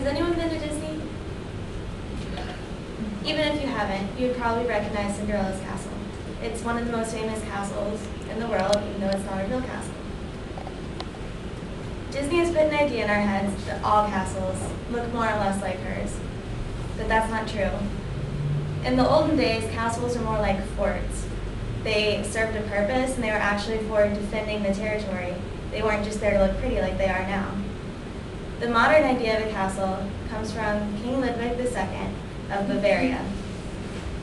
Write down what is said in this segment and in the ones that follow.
Has anyone been to Disney? Even if you haven't, you would probably recognize Cinderella's castle. It's one of the most famous castles in the world, even though it's not a real castle. Disney has put an idea in our heads that all castles look more or less like hers, but that's not true. In the olden days, castles were more like forts. They served a purpose, and they were actually for defending the territory. They weren't just there to look pretty like they are now. The modern idea of a castle comes from King Ludwig II of Bavaria.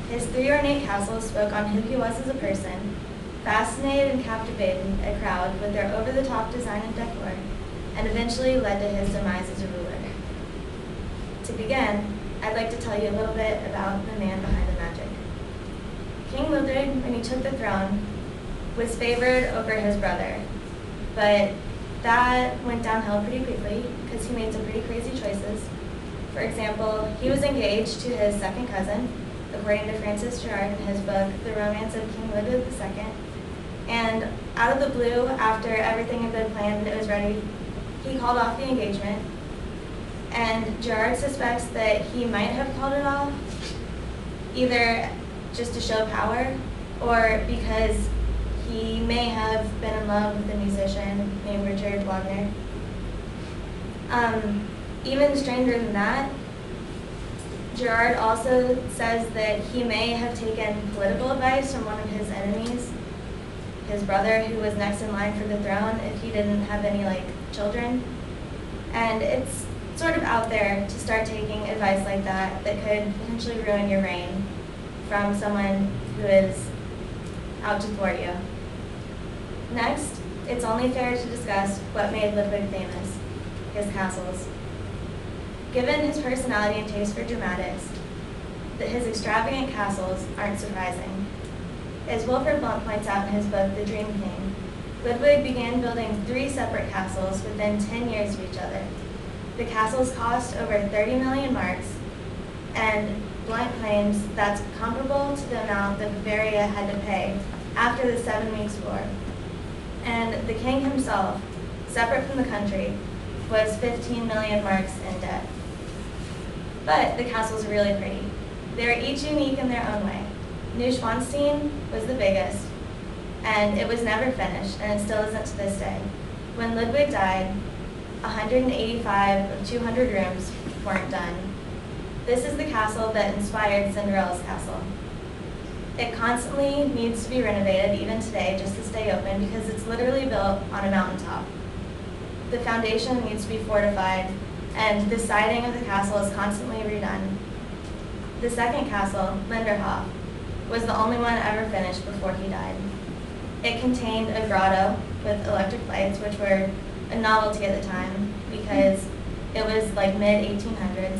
His 3 ornate castles spoke on who he was as a person, fascinated and captivated a crowd with their over-the-top design and decor, and eventually led to his demise as a ruler. To begin, I'd like to tell you a little bit about the man behind the magic. King Ludwig, when he took the throne, was favored over his brother, but that went downhill pretty quickly because he made some pretty crazy choices. For example, he was engaged to his second cousin, according to Francis Gerard in his book, The Romance of King Ludwig II. And out of the blue, after everything had been planned and it was ready, he called off the engagement. And Gerard suspects that he might have called it off, either just to show power or because he may have been in love with a musician named Richard Wagner. Even stranger than that, Gerard also says that he may have taken political advice from one of his enemies, his brother, who was next in line for the throne if he didn't have any children. And it's sort of out there to start taking advice like that could potentially ruin your reign from someone who is out to thwart you. Next, it's only fair to discuss what made Ludwig famous, his castles. Given his personality and taste for dramatics, his extravagant castles aren't surprising. As Wilfred Blunt points out in his book, The Dream King, Ludwig began building 3 separate castles within 10 years of each other. The castles cost over 30 million marks, and Blunt claims that's comparable to the amount that Bavaria had to pay after the 7 Weeks' War. And the king himself, separate from the country, was 15 million marks in debt. But the castles are really pretty. They are each unique in their own way. Neuschwanstein was the biggest, and it was never finished, and it still isn't to this day. When Ludwig died, 185 of 200 rooms weren't done. This is the castle that inspired Cinderella's castle. It constantly needs to be renovated, even today, just to stay open, because it's literally built on a mountaintop. The foundation needs to be fortified, and the siding of the castle is constantly redone. The second castle, Linderhof, was the only one ever finished before he died. It contained a grotto with electric lights, which were a novelty at the time because it was mid-1800s.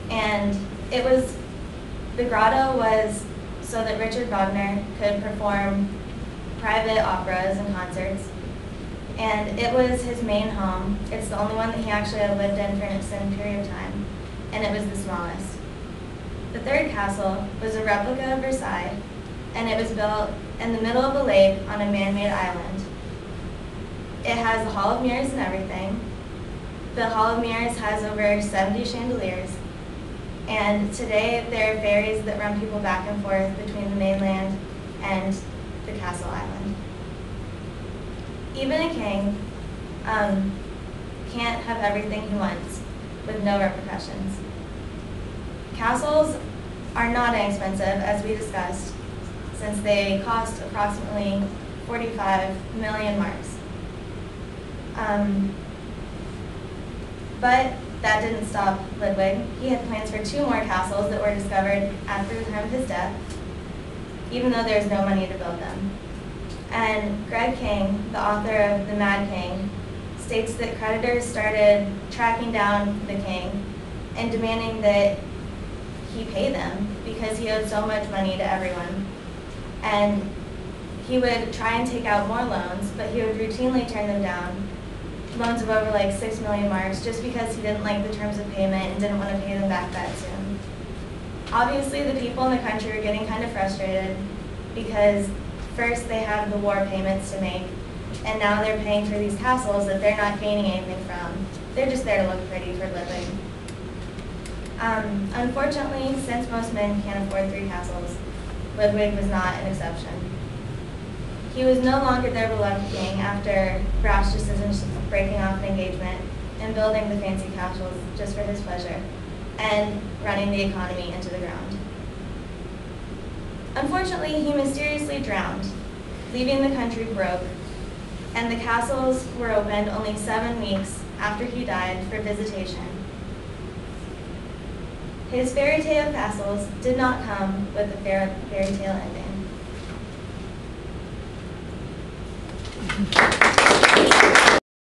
And the grotto was so that Richard Wagner could perform private operas and concerts. And it was his main home. It's the only one that he actually had lived in for an extended period of time, and it was the smallest. The third castle was a replica of Versailles, and it was built in the middle of a lake on a man-made island. It has the Hall of Mirrors and everything. The Hall of Mirrors has over 70 chandeliers, and today there are ferries that run people back and forth between the mainland and the castle island. Even a king can't have everything he wants with no repercussions. Castles are not inexpensive, as we discussed, since they cost approximately 45 million marks. But that didn't stop Ludwig. He had plans for 2 more castles that were discovered after the time of his death, even though there was no money to build them. And Greg King, the author of The Mad King, states that creditors started tracking down the king and demanding that he pay them because he owed so much money to everyone. And he would try and take out more loans, but he would routinely turn them down, loans of over 6 million marks, just because he didn't like the terms of payment and didn't want to pay them back that soon. Obviously, the people in the country were getting kind of frustrated because first they have the war payments to make, and now they're paying for these castles that they're not gaining anything from. They're just there to look pretty for living. Unfortunately, since most men can't afford 3 castles, Ludwig was not an exception. He was no longer their beloved king after brash decisions of breaking off an engagement and building the fancy castles just for his pleasure, and running the economy into the ground. Unfortunately, he mysteriously drowned, leaving the country broke, and the castles were opened only 7 weeks after he died for visitation. His fairy tale castles did not come with a fairy tale ending.